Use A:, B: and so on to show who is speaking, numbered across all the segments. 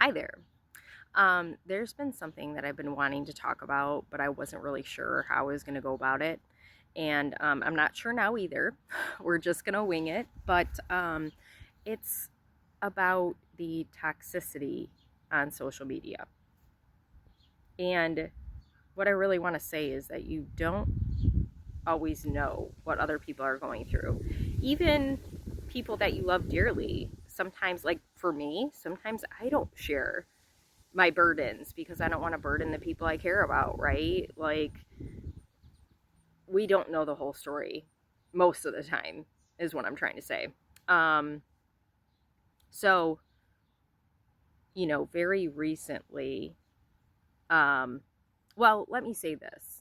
A: Hi there. There's been something that I've been wanting to talk about, but I wasn't really sure how I was going to go about it. And I'm not sure now either. We're just going to wing it. But it's about the toxicity on social media. And what I really want to say is that you don't always know what other people are going through. Even people that you love dearly, sometimes, like for me, sometimes I don't share my burdens because I don't want to burden the people I care about, right? Like, we don't know the whole story most of the time, is what I'm trying to say. Um, so, very recently, um, well, let me say this.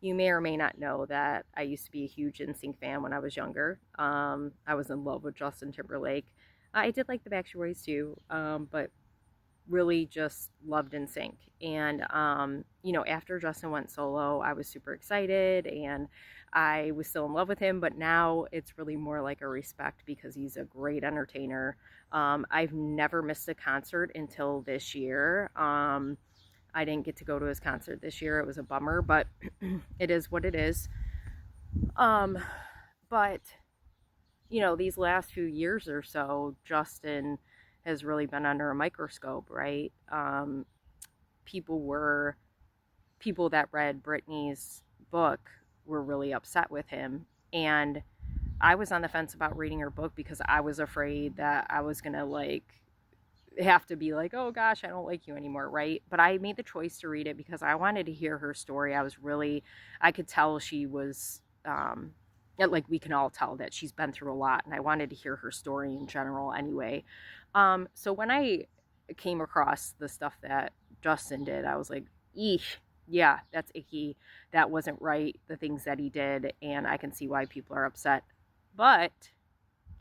A: You may or may not know that I used to be a huge NSYNC fan when I was younger. I was in love with Justin Timberlake. I did like the Backstreet Boys too, but really just loved NSYNC. And, after Justin went solo, I was super excited and I was still in love with him, but now it's really more like a respect because he's a great entertainer. I've never missed a concert until this year. I didn't get to go to his concert this year. It was a bummer, but it is what it is. Um, but these last few years or so, Justin has really been under a microscope, right? People were people that read Britney's book were really upset with him, and I was on the fence about reading her book because I was afraid that I was gonna have to be like, oh gosh, I don't like you anymore, right? But I made the choice to read it because I wanted to hear her story. I could tell she was, like we can all tell that she's been through a lot, and I wanted to hear her story in general anyway. So when I came across the stuff that Justin did, I was like, eesh, yeah, that's icky. That wasn't right, the things that he did, and I can see why people are upset. But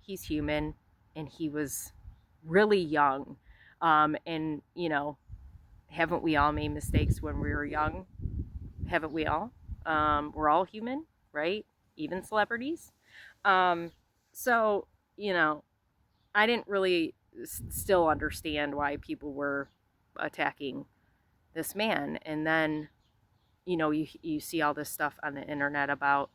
A: he's human, and he was really young. And, haven't we all made mistakes when we were young? Haven't we all? We're all human, right? Even celebrities. Um, so, you know, I didn't really still understand why people were attacking this man. And then, you see all this stuff on the internet about,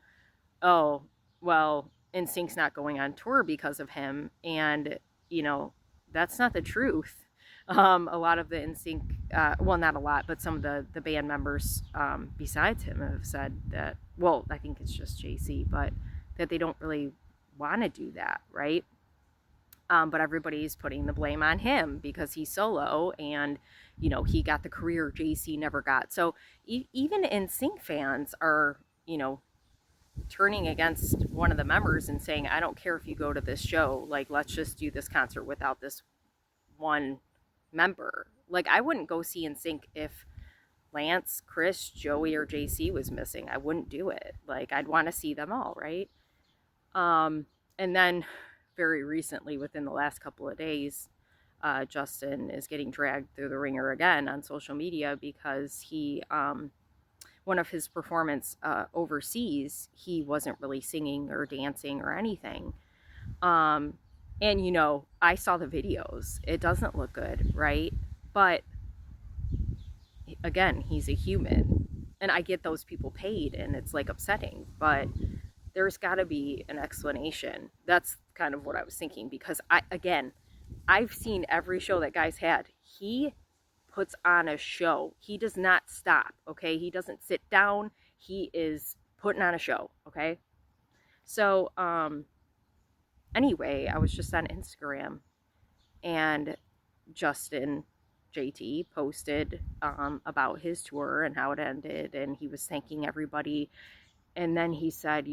A: oh, well, NSYNC's not going on tour because of him. And, you know, that's not the truth. A lot of the NSYNC, well, not a lot, but some of the band members besides him have said that, well, I think it's just JC, but that they don't really want to do that, right? But everybody's putting the blame on him because he's solo and, he got the career JC never got. So even NSYNC fans are, turning against one of the members and saying, I don't care if you go to this show, like, let's just do this concert without this one member. Like, I wouldn't go see NSYNC if Lance, Chris, Joey, or JC was missing. I wouldn't do it. Like, I'd want to see them all, right? And then very recently, within the last couple of days, Justin is getting dragged through the ringer again on social media because one of his performance overseas, he wasn't really singing or dancing or anything. Um, and I saw the videos. It doesn't look good, right? But again, he's a human. And I get those people paid and it's like upsetting, but there's got to be an explanation. That's kind of what I was thinking because I've seen every show that guy's had. He puts on a show. He does not stop, okay? He doesn't sit down. He is putting on a show, okay? So, anyway, I was just on Instagram and Justin JT posted about his tour and how it ended, and he was thanking everybody. And then he said,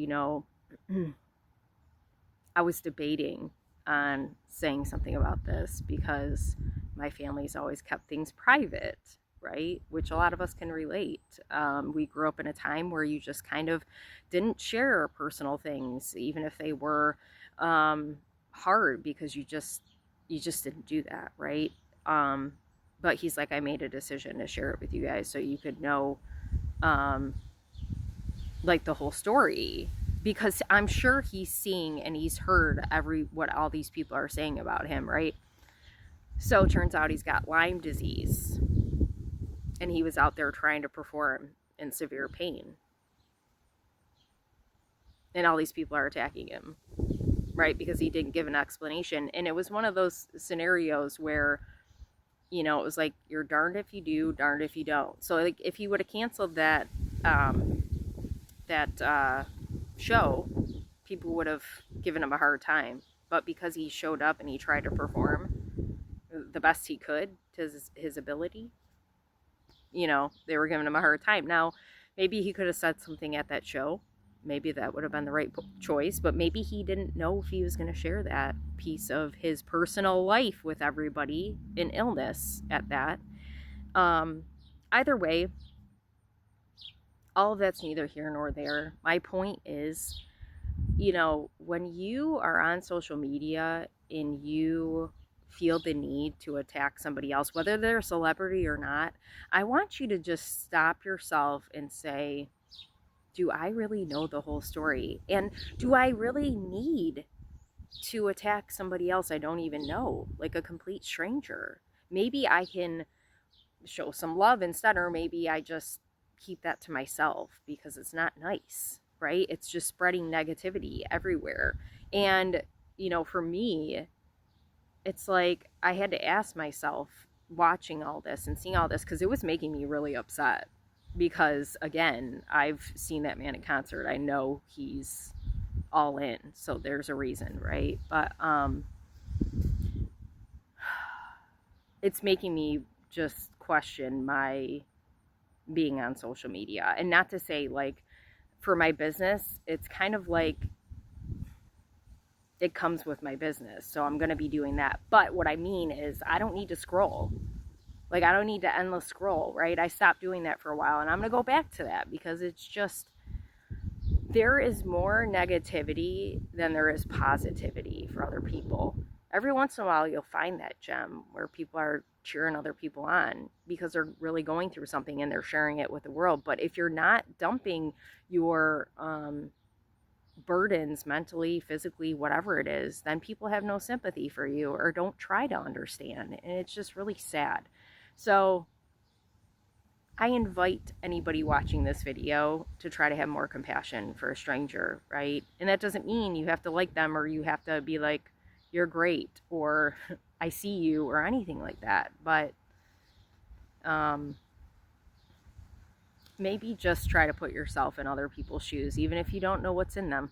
A: I was debating on saying something about this because my family's always kept things private, right? Which a lot of us can relate. We grew up in a time where you just kind of didn't share personal things, even if they were hard, because you just didn't do that, right? But he's like, I made a decision to share it with you guys so you could know, um, like, the whole story, because I'm sure he's seeing and he's heard what all these people are saying about him, right? So it turns out he's got Lyme disease, and he was out there trying to perform in severe pain. And all these people are attacking him, right? Because he didn't give an explanation. And it was one of those scenarios where, you know, it was like, you're darned if you do, darned if you don't. So like, if he would have canceled um, that show, people would have given him a hard time. But because he showed up and he tried to perform the best he could to his ability, you know, they were giving him a hard time. Now, maybe he could have said something at that show. Maybe that would have been the right choice, but maybe he didn't know if he was going to share that piece of his personal life with everybody in illness at that. Either way, all of that's neither here nor there. My point is, you know, when you are on social media and you feel the need to attack somebody else, whether they're a celebrity or not, I want you to just stop yourself and say, do I really know the whole story? And do I really need to attack somebody else I don't even know, like a complete stranger? Maybe I can show some love instead, or maybe I just keep that to myself because it's not nice, right? It's just spreading negativity everywhere. And, you know, for me, it's like I had to ask myself, watching all this and seeing all this, because it was making me really upset. Because again, I've seen that man in concert. I know he's all in, so there's a reason, right? But it's making me just question my being on social media. And not to say, like, for my business, it's kind of like it comes with my business, so I'm going to be doing that. But what I mean is, I don't need to scroll. Like, I don't need to endless scroll, right? I stopped doing that for a while, and I'm going to go back to that because it's just, there is more negativity than there is positivity for other people. Every once in a while, you'll find that gem where people are cheering other people on because they're really going through something and they're sharing it with the world. But if you're not dumping your burdens mentally, physically, whatever it is, then people have no sympathy for you or don't try to understand. And it's just really sad. So I invite anybody watching this video to try to have more compassion for a stranger, right? And that doesn't mean you have to like them or you have to be like, you're great, or I see you, or anything like that. But maybe just try to put yourself in other people's shoes, even if you don't know what's in them.